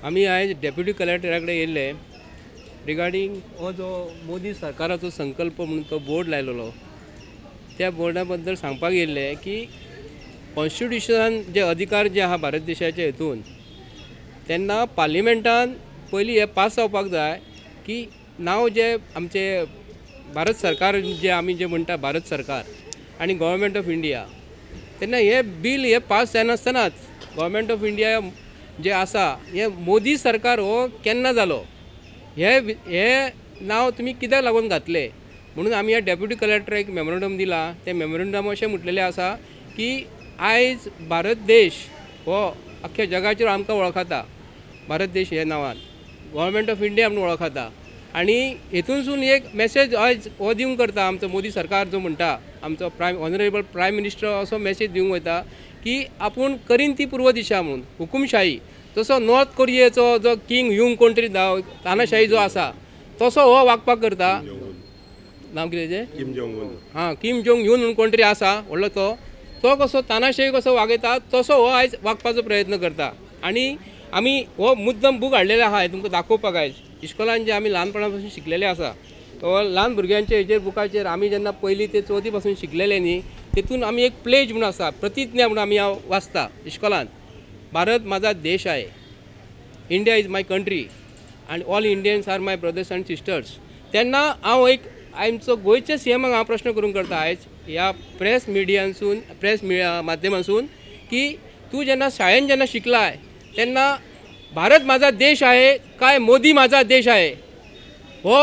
आम्ही आज deputy कलेक्टराकडे येयल्ले regarding हो जो मोदी सरकाराचो संकल्प म्हणून तो बोर्ड लायलेलो त्या बोर्डा बद्दल सांगपाक येयल्ले की कॉन्स्टिट्युशनान जे अधिकार जे आहा भारत देशाच्या हेतून तेन्ना पार्लिमेंटान पयलीं हे पास जावपाक जाय की नांव जे आमचे भारत सरकार जे आमी जे म्हणटा भारत सरकार आनी गव्हर्मेंट ऑफ इंडिया तेन्ना हे बील हे पास जायनासतनाच गव्हर्मेंट ऑफ इंडिया जे आसा हे मोदी सरकार हो केन्ना जालो हे नांव तुमी कित्याक लागून घातले म्हणून आमी ह्या डेप्युटी कलेक्टराक एक मेमोरंडम दिला ते मेमोरंडम अशें म्हटलेलें आसा की आयज भारत देश हो अख्ख्या जगाचेर आमकां वळखता भारत देश ह्या नांवान गव्हर्मेंट ऑफ इंडिया म्हणून वळखता आनी हेतूनसून एक मेसेज आयज हो दिवंक करता आमचो मोदी सरकार जो म्हणटा आमचो ऑनरेबल प्रायम मिनिस्टर असो मेसेज दिवंक वयता की आपूण करीन ती पूर्व दिशा म्हणून हुकुमशाही तसो नॉर्थ कोरियेचो जो किंग यूंग कंट्री तानाशाही जो आसा तसो हो वागपाक करता नांव कितें Kim Jong Un Kim Jong Un म्हणून कंट्री आसा व्हडलो तो कसो तानाशाही कसो वागयता तसो हो आयज वागपाचो प्रयत्न करता आनी आमी हो मुद्दम बूक हाडलेलो आहा तुमकां दाखोवपाक आयज इस्कॉलान जे आमी ल्हानपणा पासून शिकलेले आसा तो ल्हान भुरग्यांचे हेजेर बुकाचेर आमी जेन्ना पयलीं ते चवथी पासून शिकलेले न्ही तेतून आमी एक प्लेज म्हणून आसा प्रतिज्ञा म्हणून आमी हांव वाचता इस्कॉलान भारत माझा देश आहे India is my country and all Indians are my brothers and sisters तेन्ना हांव एक आमचो गोंयच्या सीएमाक हांव प्रश्न करूंक करता आयज ह्या प्रेस मिडियांसून प्रेस माध्यमांसून की तूं जेन्ना शाळेन जेन्ना शिकलाय तेन्ना भारत माझा देश आहे काय मोदी माझा देश आहे हो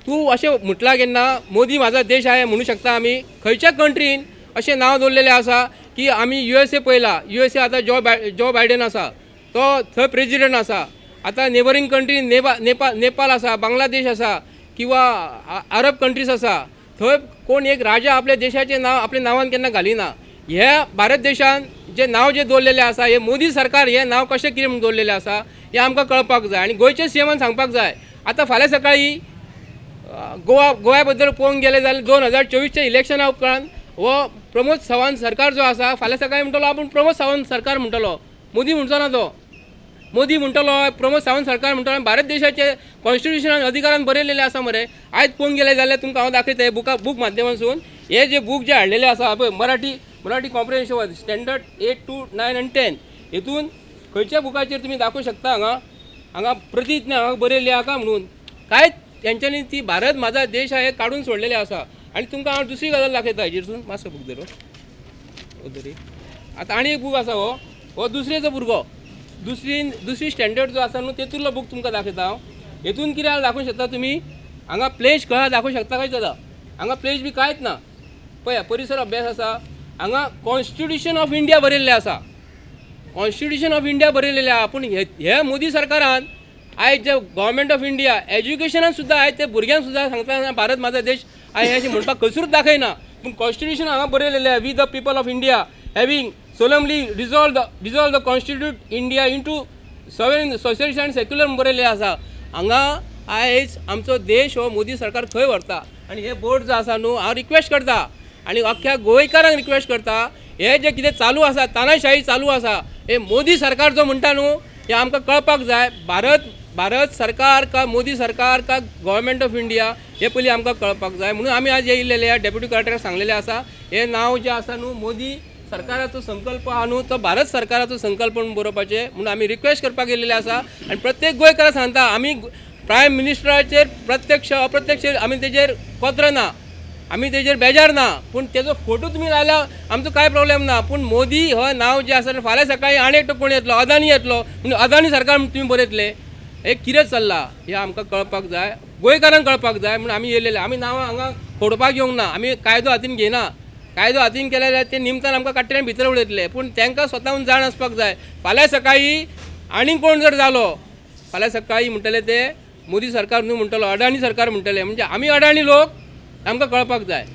तूं अशें म्हटलां केन्ना मोदी माझा देश आहे म्हणू शकता आमी खंयच्या कंट्रीन अशें नांव दवरलेलें आसा की आमी USA पळयला USA आतां जो बायडेन आसा तो थंय प्रेजिडेंट आसा आतां नेबरींग कंट्री नेपाल आसा बांगलादेश आसा किंवा अरब कंट्रीज आसा थंय कोण एक राजा आपल्या देशाचें नांव आपल्या नांवान केन्ना घालिना हे भारत देशान जे नांव जे दवरलेलें आसा हे मोदी सरकार हे नांव कशें कितें म्हणून दवरलेलें आसा हें आमकां कळपाक जाय आनी गोंयच्या सीएमान सांगपाक जाय आतां फाल्यां सकाळीं गोंया बद्दल पळोवंक गेले जाल्यार 2024च्या इलेक्शना उपरांत हो प्रमोद सावंत सरकार जो आसा फाल्यां सकाळीं म्हणटलो आपूण प्रमोद सावंत सरकार म्हणटलो मोदी म्हणचो ना तो मोदी म्हणटलो प्रमोद सावंत सरकार म्हणटलो भारत देशाचे कॉन्स्टिट्युशनान अधिकारान बरयलेले आसा मरे आयज पळोवंक गेले जाल्यार तुमकां हांव दाखयता हे बूक माध्यमांसून हे जे बूक जे हाडलेले आसा पळय Marathi comprehension standard 8 to 9 and 10 हेतून खंयच्या बुकाचेर तुमी दाखोवंक शकता हांगा प्रतिज्ञा हांगा बरयल्ली आहा म्हणून कांयच तेंच्यांनी ती भारत माझा देश आहे काढून सोडलेले आसा आनी तुमकां हांव दुसरी गजाल दाखयता हेजेरसून मातसो बूक धरो आतां आनी एक बूक आसा हो दुसरेचो भुरगो दुसरी स्टँडर्ड जो आसा न्हू तेतूंतलो बूक तुमकां दाखयता हांव हेतून कितें दाखोवंक शकता तुमी हांगा प्लेज कळ्ळा दाखोवंक शकता काय जाता हांगा प्लेज बी कांयच ना पळय परिसर अभ्यास आसा हांगा कॉन्स्टिट्युशन ऑफ इंडिया बरयल्लें आसा कॉन्स्टिट्युशन ऑफ इंडिया बरयलेलें आहा पूण हे मोदी सरकारान आयज जे गव्हर्मेंट ऑफ इंडिया एज्युकेशनान सुद्दां आयज ते भुरग्यांक सुद्दां सांगता भारत माझा देश आय अशें म्हणपाक खंयसरूच दाखयना पूण कॉन्स्टिट्युशन हांगा बरयलेलें आहा we the people of India having solemnly dissolve the constitute India into sovereign socialist and secular बरयलें आसा हांगा आयज आमचो देश हो मोदी सरकार खंय व्हरता आनी हे बोर्ड जो आसा न्हू हांव रिक्वेस्ट करता आनी अख्ख्या गोंयकारांक रिक्वेस्ट करता हे जे कितें चालू आसा तानाशाही चालू आसा हे मोदी सरकार जो म्हणटा न्हू हे आमकां कळपाक जाय भारत सरकार का मोदी सरकार का गव्हर्मेंट ऑफ इंडिया हे पयलीं आमकां कळपाक जाय म्हणून आमी आज येयल्लेले डेप्युटी कलेक्टराक सांगलेलें आसा हे नांव जें आसा न्हू मोदी सरकाराचो संकल्प आहा न्हू तो भारत सरकाराचो संकल्प म्हणून बरोवपाचें म्हणून आमी रिक्वेस्ट करपाक गेल्लेले आसा आनी प्रत्येक गोंयकाराक सांगता आमी प्रायम मिनिस्टराचेर प्रत्यक्ष अप्रत्यक्ष आमी तेजेर कोत्रना आमी तेजेर बेजार ना पूण तेजो फोटो तुमी लायला आमचो कांय प्रॉब्लेम ना पूण मोदी हो नांव जें आसा फाल्यां सकाळीं आनी एकटो कोण येतलो अदानी येतलो म्हणून अदानी सरकार तुमी बरयतले हे कितें चल्लां हें आमकां कळपाक जाय गोंयकारांक कळपाक जाय म्हणून आमी येयलेले आमी नांवां हांगा फोडपाक येवंक ना आमी कायदो हातीन घेयना कायदो हातीन केले जाल्यार ते निमतान आमकां काट्यान भितर उडयतले पूण तांकां स्वताहून जाण आसपाक जाय फाल्यां सकाळीं आनीक कोण जर जालो फाल्यां सकाळीं म्हणटले ते मोदी सरकार न्हू म्हणटलो अडाणी सरकार म्हणटले म्हणजे आमी अडाणी लोक आमकां कळपाक जाय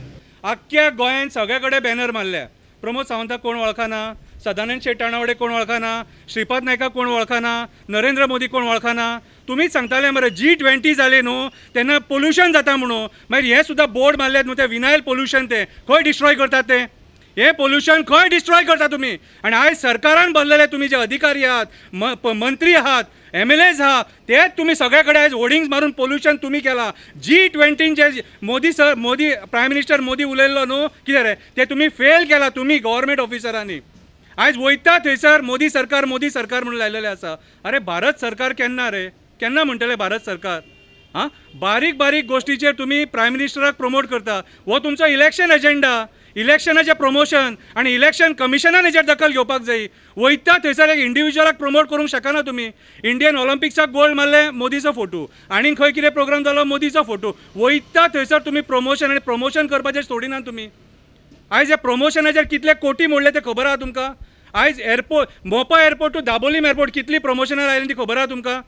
आख्ख्या गोंयांत सगळे कडेन बॅनर मारल्या प्रमोद सावंताक कोण वळखना सदानंद शेट टाणावडे कोण वळखना श्रीपाद नायकाक कोण वळखना नरेंद्र मोदी कोण वळखना तुम्हीच सांगताले मरे G20 जाले न्हू तेन्ना पोल्युशन जाता म्हणून मागीर हे सुद्दां बोर्ड मारल्यात न्हू ते विनायल पोल्युशन ते खंय डिस्ट्रॉय करतात ते हे पोल्युशन खंय डिस्ट्रॉय करता तुम्ही. आणि आयज सरकारान बसलेले तुम्ही जे अधिकारी आहात, मंत्री आहात, MLAs आहात, तेच तुम्ही सगळे कडेन आयज होर्डिंग्स मारून पोल्युशन तुम्ही केला. G20 जे मोदी प्रायम मिनिस्टर मोदी उलयल्लो न्हू, कितें रे ते तुम्ही फेल केला तुम्ही गव्हर्मेंट ऑफिसरांनी. आयज वयता थंयसर मोदी सरकार म्हणून लायलेले आसा. अरे भारत सरकार केन्ना रे, केन्ना म्हणटले भारत सरकार? हां, बारीक बारीक गोश्टीचेर तुम्ही प्रायम मिनिस्टराक प्रमोट करता. हो तुमचो इलेक्शन एजेंडा, इलेक्शनाचें प्रमोशन, आनी इलेक्शन कमिशनान हेचेर दखल घेवपाक जाय. वयता थंयसर एक इंडिविज्युअलाक प्रमोट करूंक शकना तुम्ही. इंडियन ऑलिम्पिक्साक गोल्ड मारले मोदीचो फोटो, आनी खंय कितें प्रोग्राम जालो मोदीचो फोटो. वयता थंयसर तुम्ही प्रमोशन आनी प्रमोशन करपाचेर सोडिना तुम्ही. आयज ह्या प्रमोशनाचेर कितले कोटी मोडले ते खबर आहा तुमकां? आयज एअरपोर्ट, मोपा एअरपोर्ट टू दाबोलीम एअरपोर्ट कितली प्रमोशनां आयली ती खबर आहा तुमकां?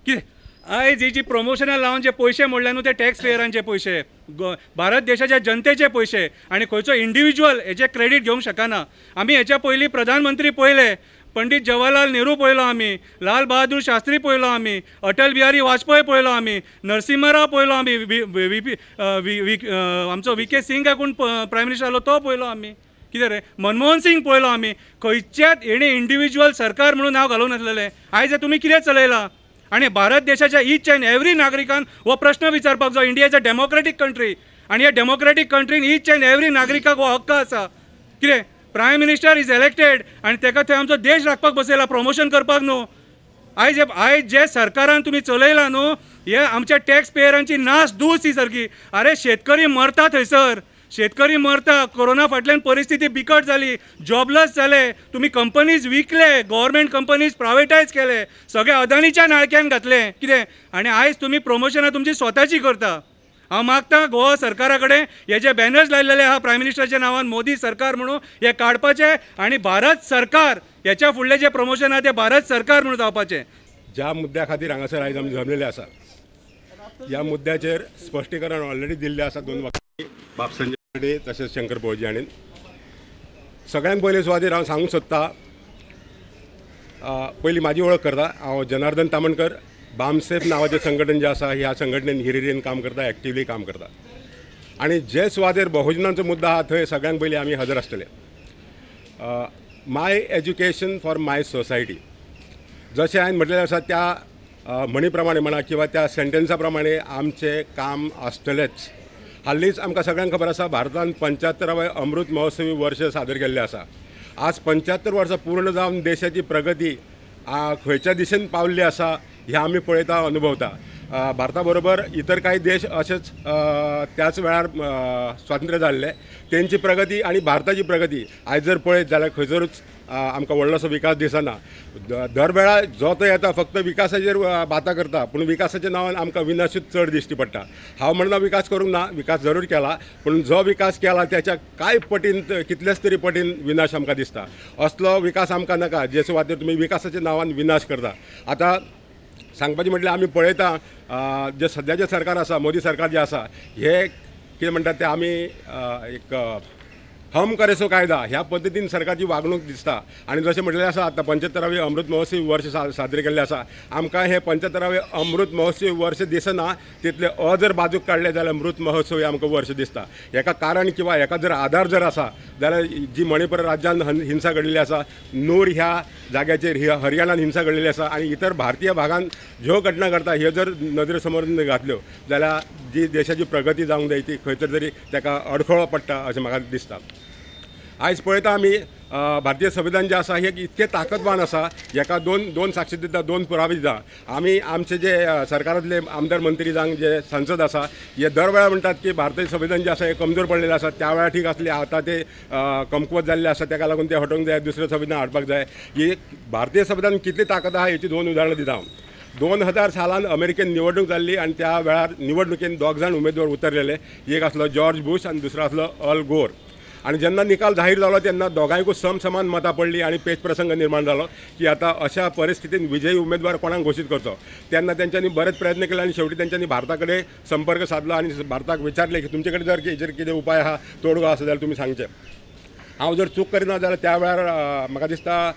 कितें आयज ही जी प्रमोशनां लावन जे पयशे मोडले न्हू ते टॅक्स पेयरांचे पयशे, भारत देशाच्या जनतेचे पयशे, आनी खंयचो इंडिविज्युअल हेचे क्रेडीट घेवंक शकना. आमी हेच्या पयलीं प्रधानमंत्री पळयले, पंडित जवाहरलाल नेहरू पळयलो आमी, लाल बहादूर शास्त्री पळयलो आमी, अटल बिहारी वाजपेयी पळयलो आमी, नरसिंहराव पळयलो आमी, आमचो VK सिंग कोण प्रायम मिनिस्टर आसलो तो पळयलो आमी. कितें रे मनमोहन सिंग पळयलो आमी. खंयच्याच हेणे इंडिविज्युअल सरकार म्हणून नांव घालूं नासलेलें. आयज तुमी कितें चलयलां? आणि भारत देशाच्या ईच अँड एवरी नागरिकान हो प्रश्न विचारपाक जाय. India is a democratic country, आणि ह्या डेमोक्रेटीक कंट्रीन ईच अँड एवरी नागरिकाक हो हक्क आसा. कितें प्रायम मिनिस्टर इज इलेक्टेड आनी ताका थंय आमचो देश राखपाक बसयला, प्रमोशन करपाक न्हू. आयज जे सरकारान तुम्ही चलयला न्हू, हे आमच्या टॅक्स पेयरांची नास धूस ही सारकी. अरे शेतकरी मरता थंयसर, शेतकरी मरता. कोरोना फाटल्यान परिस्थिती बिकट जाली, जॉबलेस जाले, तुम्ही कंपनीज विकले, गव्हर्मेंट कंपनीज प्रायवेटायज केले, सगळे अदानीच्या नाळक्यान घातले. कितें आनी आयज तुम्ही प्रमोशनां तुमची स्वताची करता. हांव मागता गोवा सरकारा कडेन हे जे बॅनर्स लायलेले आहा प्रायम मिनिस्टराच्या नांवान मोदी सरकार म्हणून हे काडपाचे, आनी भारत सरकार हेच्या फुडले जे प्रमोशन आहा ते भारत सरकार म्हणून जावपाचें. ज्या मुद्द्या खातीर हांगासर आयज आमी जमलेले आसा, ह्या मुद्द्याचेर स्पश्टीकरण ऑलरेडी दिल्लें आसा दोन वक्तांनी, बाब संजय रेड्डी तशेंच शंकर भोळजी हाणीन. सगळ्यांत पयले सुवातेर हांव सांगूंक सोदतां, पयलीं म्हाजी वळख करता. हांव जनार्दन तामणकर, बामसेफ नांवाचें संघटन जें आसा ह्या संघटनेन हिरिरीन काम करता, एक्टिवली काम करता. आनी जे सुवातेर बहुजनांचो मुद्दो आहा थंय सगळ्यांत पयलीं आमी हजर आसतले. माय एज्युकेशन फॉर माय सोसायटी जशें हांवें म्हटलेलें आसा त्या म्हणी प्रमाणे म्हणा किंवा त्या सेंटेन्सा प्रमाणे आमचें काम आसतलेंच. हाल्लीच आमकां सगळ्यांक खबर आसा भारतान 75वें अमृत महोत्सवी वर्ष सादर केल्लें आसा. आज 75 वर्सां पूर्ण जावन देशाची प्रगती खंयच्या दिशेन पावल्ली आसा हें आमी पळयता, अनुभवता. भारता बरोबर इतर काही देश असेच त्याच वेळार स्वातंत्र्य जाल्ले, तेंची प्रगती आणि भारताची प्रगती आयज जर पळयत जाल्यार खंयसरूच आमकां व्हडलोसो विकास दिसना. दर वेळा जो तो येता फक्त विकासाचेर बाता करता, पूण विकासाच्या नांवान आमकां विनाशूच चड दिश्टी पडटा. हांव म्हणना विकास करूंक ना, विकास जरूर केला, पूण जो विकास केला त्याच्या काय पटीन कितलेच तरी पटीन विनाश आमकां दिसता. असलो विकास आमकां नाका जे सुवातेर तुमी विकासाच्या नांवान विनाश करता. आतां सांगपाचें म्हटल्यार आमी पळयता जे सद्याचें सरकार आसा, मोदी सरकार जे आसा, हे कितें म्हणटात ते आमी एक हम करे सो कायदा ह्या पद्दतीन सरकारची वागणूक दिसता. आनी जशें म्हटलेलें आसा आतां 75वें अमृत महोत्सवी वर्ष साजरे केल्लें आसा. आमकां हे 75वें अमृत महोत्सवी वर्ष दिसना, तितले जर बाजूक काडले जाल्यार अमृत महोत्सवी आमकां वर्ष दिसता. हेका कारण किंवा हेका जर आधार जर आसा जाल्यार जी मणिपूर राज्यान हिंसा घडिल्ली आसा, नूर ह्या जाग्याचेर हरियाणान हिंसा घडिल्ली आसा, आनी इतर भारतीय भागांत ज्यो घटना घडटा ह्यो जर नदरे समोर घातल्यो जाल्यार जी देशाची प्रगती जावंक जाय ती खंय तरी ताका अडखळो पडटा अशें म्हाका दिसता. आयज पळयता आमी भारतीय संविधान जे आसा हे इतके ताकदवान आसा, हेका दोन साक्षी दिता, दोन पुरावे दिता. आमी आमचे जे सरकारांतले आमदार मंत्री जावं जे संसद आसा हे दर वेळा म्हणटात की भारतीय संविधान जे आसा हे कमजोर पडलेलें आसा. त्या वेळार ठीक आसले, आतां ते कमकुवत जाल्ले आसा, ताका लागून ते हटोवंक जाय, दुसरें संविधान हाडपाक जाय. ही भारतीय संविधान कितली ताकद आहा हेची दोन उदाहरणां दिता हांव. 2000 सालान अमेरिकेन निवडणूक जाल्ली आनी त्या वेळार निवडणुकेन 2 जाण उमेदवार उतरलेले. एक आसलो जॉर्ज बुश आनी दुसरो आसलो अल गोर. आणि जेन्ना निकाल जाहीर जालो तेन्ना दोगांयकूच समसमान मतां पडली आणि पेच प्रसंग निर्माण जालो की आता अशा परिस्थितीत विजयी उमेदवार कोणाक घोषित करचो. तेन्ना तेंच्यांनी बरेच प्रयत्न केले आणि शेवटी तेंच्यांनी भारताकडे संपर्क साधलो आणि भारताक विचारले की तुमचे कडेन जर हेचेर कितें उपाय आहा, तोडगो आसा जाल्यार तुमी सांगचे. हांव जर चूक करिना जाल्यार त्या वेळार म्हाका दिसता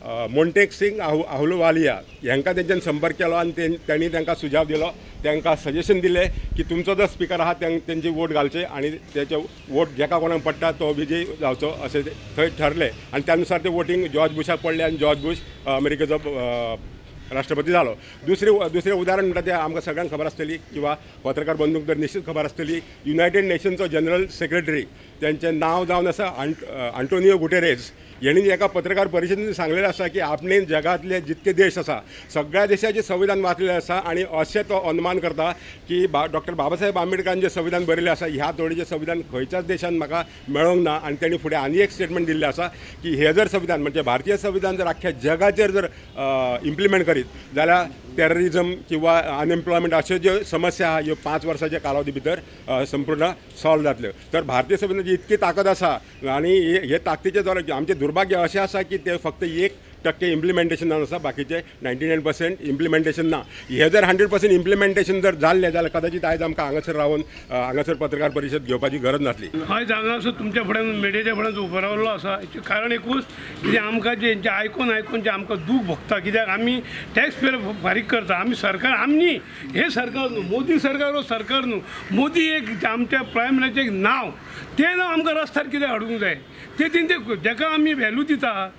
मोंटेक सिंग अहलुवालिया हांकां तेंच्यान संपर्क केलो आनी त्यांनी तांकां सुजाव दिलो, तांकां सजेशन दिलें की तुमचो जो स्पीकर आहा तेंची वोट घालचे आनी तेचे वोट जेका कोणाक पडटा तो विजयी जावचो अशें थंय ठरलें आनी त्यानुसार ते वोटींग जॉर्ज बुशाक पडलें आनी जॉर्ज बुश अमेरिकेचो राष्ट्रपती जालो. दुसरें उदाहरण म्हणटा तें आमकां सगळ्यांक खबर आसतली किंवा पत्रकार बंधूक तर निश्चित खबर आसतली, युनायटेड नेशन्सचो जनरल सेक्रेटरी तेंचें नांव जावन आसा आंटोनियो गुटेरेस. हेणी एका पत्रकार परिशदेंत सांगलेलें आसा की आपणे जगांतले जितके देश आसा सगळ्या देशाचें संविधान वाचलेलें आसा आनी अशें तो अनुमान करता की डॉक्टर बाबासाहेब आंबेडकरान जें संविधान बरयलें आसा ह्या तोडीचें संविधान खंयच्याच देशान म्हाका मेळोंक ना. आनी तेणी फुडें आनी एक स्टेटमेंट दिल्लें आसा की हे जर संविधान म्हणजे भारतीय संविधान जर आख्ख्या जगाचेर जर इम्प्लिमेंट करीत जाल्यार टेररिजम किंवा अनएम्प्लॉयमेंट अश्यो ज्यो समस्या आहा ह्यो 5 वर्साच्या कालावधी भितर संपूर्ण सॉल्व जातल्यो. तर भारतीय संविधानाची इतकी ताकद आसा आनी हे ताकदीचे जर आमचे दुर्भाग्य अशें आसा की ते फक्त 1% इम्प्लिमेंटेशनान आसा, बाकीचे 99% इम्प्लिमेंटेशन ना. हे जर 100% इम्प्लिमेंटेशन जर जाल्लें जाल्यार कदाचित आयज आमकां हांगासर रावन हांगासर पत्रकार परिशद घेवपाची गरज नासली. आयज हांगासर तुमच्या फुड्यान मिडियाच्या फुड्यान उबो रावल्लो आसा. हेचें कारण एकूच कितें आमकां जें आयकून जें आमकां दूख भोगता, कित्याक आमी टॅक्स पेयर फारीक करता, आमी सरकार आमनी हे सरकार न्हू, मोदी सरकार हो सरकार न्हू. मोदी एक आमच्या प्रायम मिनिस्टराचें एक नांव, तें नांव आमकां रस्त्यार कित्याक हाडूंक जाय, तें जेका आमी व्हॅल्यू दिता.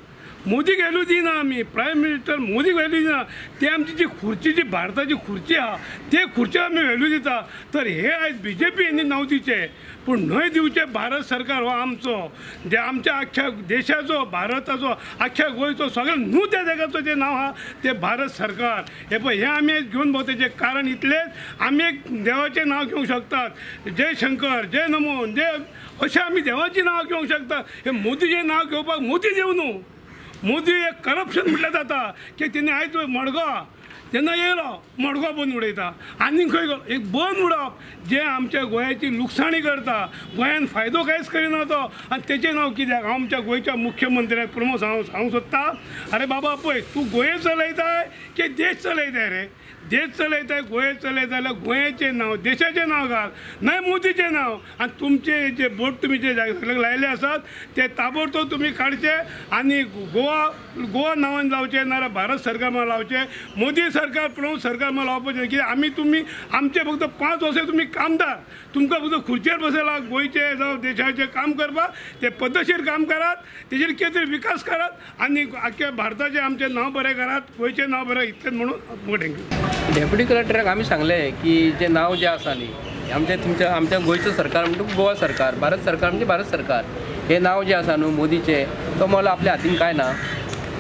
मोदीक व्हॅल्यू दिना आमी, प्रायम मिनिस्टर मोदीक व्हॅल्यू दिना. ते आमची जी खुर्ची जी भारताची खुर्ची आहा ते खुर्चेक आमी व्हॅल्यू दिता. तर हे आयज BJP हेणी नांव दिवचें, पूण न्हय दिवचें. भारत सरकार हो आमचो, जे आमच्या आख्ख्या देशाचो, भारताचो, आख्ख्या गोंयचो, सगळ्या न्हू त्या जगाचो जें नांव आहा तें भारत सरकार. हे पळय, हे आमी घेवन भोंवतेचें कारण इतलेंच, आमी एक देवाचें नांव घेवंक शकतात, जय शंकर, जय नमो, जय, अशें आमी देवाचें नांव घेवंक शकतात. हे मोदीचें नांव घेवपाक मोदी देव न्हू. मोदी एक करप्शन म्हटलें जाता की तेणी आयज मडगांव जेन्ना येयलो मडगांव बंद उडयता, आनी खंय एक बंद उडप जें आमच्या गोंयाची लुकसाणी करता, गोंयान फायदो कांयच करिना तो. आनी तेचें नांव कित्याक? हांव आमच्या गोंयच्या मुख्यमंत्र्याक प्रमोद सांगूंक सोदता, अरे बाबा पळय, तूं गोंय चलयताय की देश चलयताय रे? देश चलयताय, गोंय चलयता जाल्यार गोंयाचें नांव, देशाचें नांव घाल, न्हय मोदीचें नांव. आनी तुमचे जे बोट तुमी जे जाग्याक लायले आसात ते ताबडतोब तुमी काडचे आनी गोवा नांवान लावचे, नाल्यार भारत सरकार म्हण लावचे. मोदी सरकार, प्रमोद सरकार म्हण लावपाचें. कित्याक आमी तुमी आमचे फक्त 5 वर्सां तुमी कामदार, तुमकां फक्त खुर्चेर बसयला गोंयचे जावं देशाचें काम करपाक. ते पद्धतशीर काम करात, तेजेर कितें तरी विकास करात आनी आख्ख्या भारताचें आमचें नांव बरें करात, गोंयचें नांव बरें. इतलेंच म्हणून थँक्यू. डेप्युटी कलेक्टराक आमी सांगलें की जें नांव जें आसा न्ही आमच्या गोंयचो सरकार म्हणटा गोवा सरकार, भारत सरकार म्हणजे भारत सरकार, हे नांव जें आसा न्हू मोदीचें, तो मोल आपल्या हातीन कांय ना.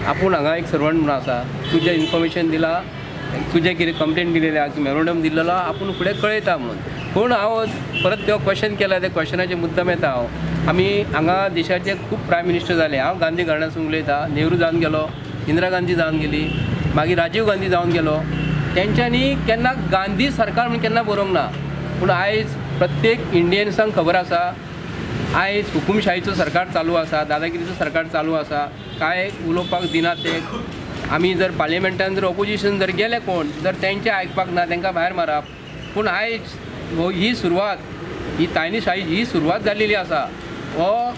आपूण हांगा एक सर्वंट म्हणून आसा, तुजें इन्फॉर्मेशन दिलां, तुजें कितें कंप्लेंट दिलेली आहा, मेमोरंडम दिल्लो आपूण फुडें कळयता म्हणून. पूण हांव परत तो क्वेश्चन केला, त्या क्वेश्चनाचे मुद्दम येता हांव. आमी हांगा देशाचे खूब प्रायम मिनिस्टर जाले. हांव गांधी घराण्यासून उलयतां. नेहरू जावन गेलो, इंदिरा गांधी जावन गेली, मागीर राजीव गांधी जावन गेलो. तेंच्यांनी केन्ना गांधी सरकार म्हणून केन्ना बरोवंक ना. पूण आयज प्रत्येक इंडियन्सांक खबर आसा आयज हुकुमशाहीचो सरकार चालू आसा, दादागिरीचो सरकार चालू आसा. काय उलोवपाक दिना ते. आमी जर पार्लिमेंटान जर ऑपोजिशन जर गेले कोण जर तेंचे आयकपाक ना, तांकां भायर मारप. पूण आयज ही सुरवात, ही तायनीशाही ही सुरवात जाल्लेली आसा. हो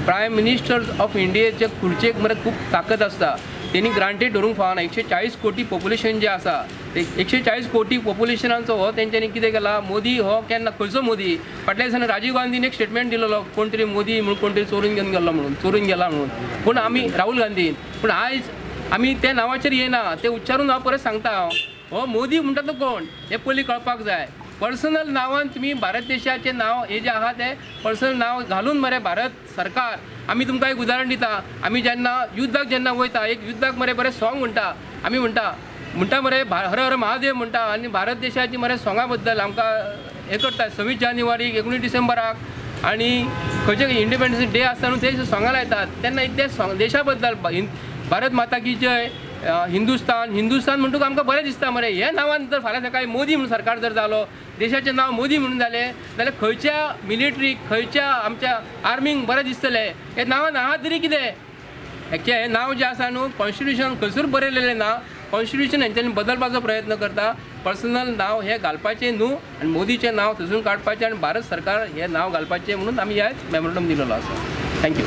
प्रायम मिनिस्टर ऑफ इंडियेचे खुर्चेक मरे खूब ताकद आसता. तेणी ग्रांटेड धरूंक फावना. 140 कोटी पॉप्युलेशन जें आसा, 140 कोटी पॉप्युलेशनाचो हो तेंच्यांनी कितें केला, मोदी हो केन्ना खंयचो मोदी, फाटल्या दिसांनी राजीव गांधीन एक स्टेटमेंट दिलेलो, कोण तरी मोदी म्हणून कोण तरी चोरून घेवन गेल्लो म्हणून, चोरून गेला म्हणून. पूण आमी राहुल गांधीन, पूण आयज आमी त्या नांवाचेर येना, ते उच्चारून हांव परत सांगता. हांव हो मोदी म्हणटा तो कोण हे पयलीं कळपाक जाय. पर्सनल नांवान तुमी भारत देशाचें नांव हे जें आहा तें पर्सनल नांव घालून मरे भारत सरकार. आमी तुमकां एक उदाहरण दिता. आमी जेन्ना युद्धाक जेन्ना वयता, एक युद्धाक मरे बरें सॉंग म्हणटा, आमी म्हणटा मरे हर हर महादेव म्हणटा. आनी भारत देशाची मरे सॉंगा बद्दल आमकां हे करता. 26 जानेवारीक, 19 डिसेंबराक आनी खंयचे इंडिपेंडन्स डे आसता न्हू ते सॉंगां लायतात. तेन्ना ते सॉंग देशा बद्दल, भारत माता की जय, हिंदुस्तान म्हणटूक आमकां बरें दिसता मरे. हे नांवान जर फाल्यां सकाळी मोदी म्हणून सरकार जर जालो, देशाचें नांव मोदी म्हणून जालें जाल्यार खंयच्या मिलिटरीक, खंयच्या आमच्या आर्मीक बरें दिसतलें. हे नांवान आहा तरी कितें? हे नांव जें आसा न्हू कॉन्स्टिट्युशन खंयसूर बरयलेलें ना. कॉन्स्टिट्युशन हेंच्यांनी बदलपाचो प्रयत्न करता. पर्सनल नांव हे घालपाचें न्हू आनी मोदीचें नांव थंयसून काडपाचें आनी भारत सरकार हें नांव घालपाचें म्हणून आमी ह्या मेमोरंडम दिलेलो आसा. थँक्यू.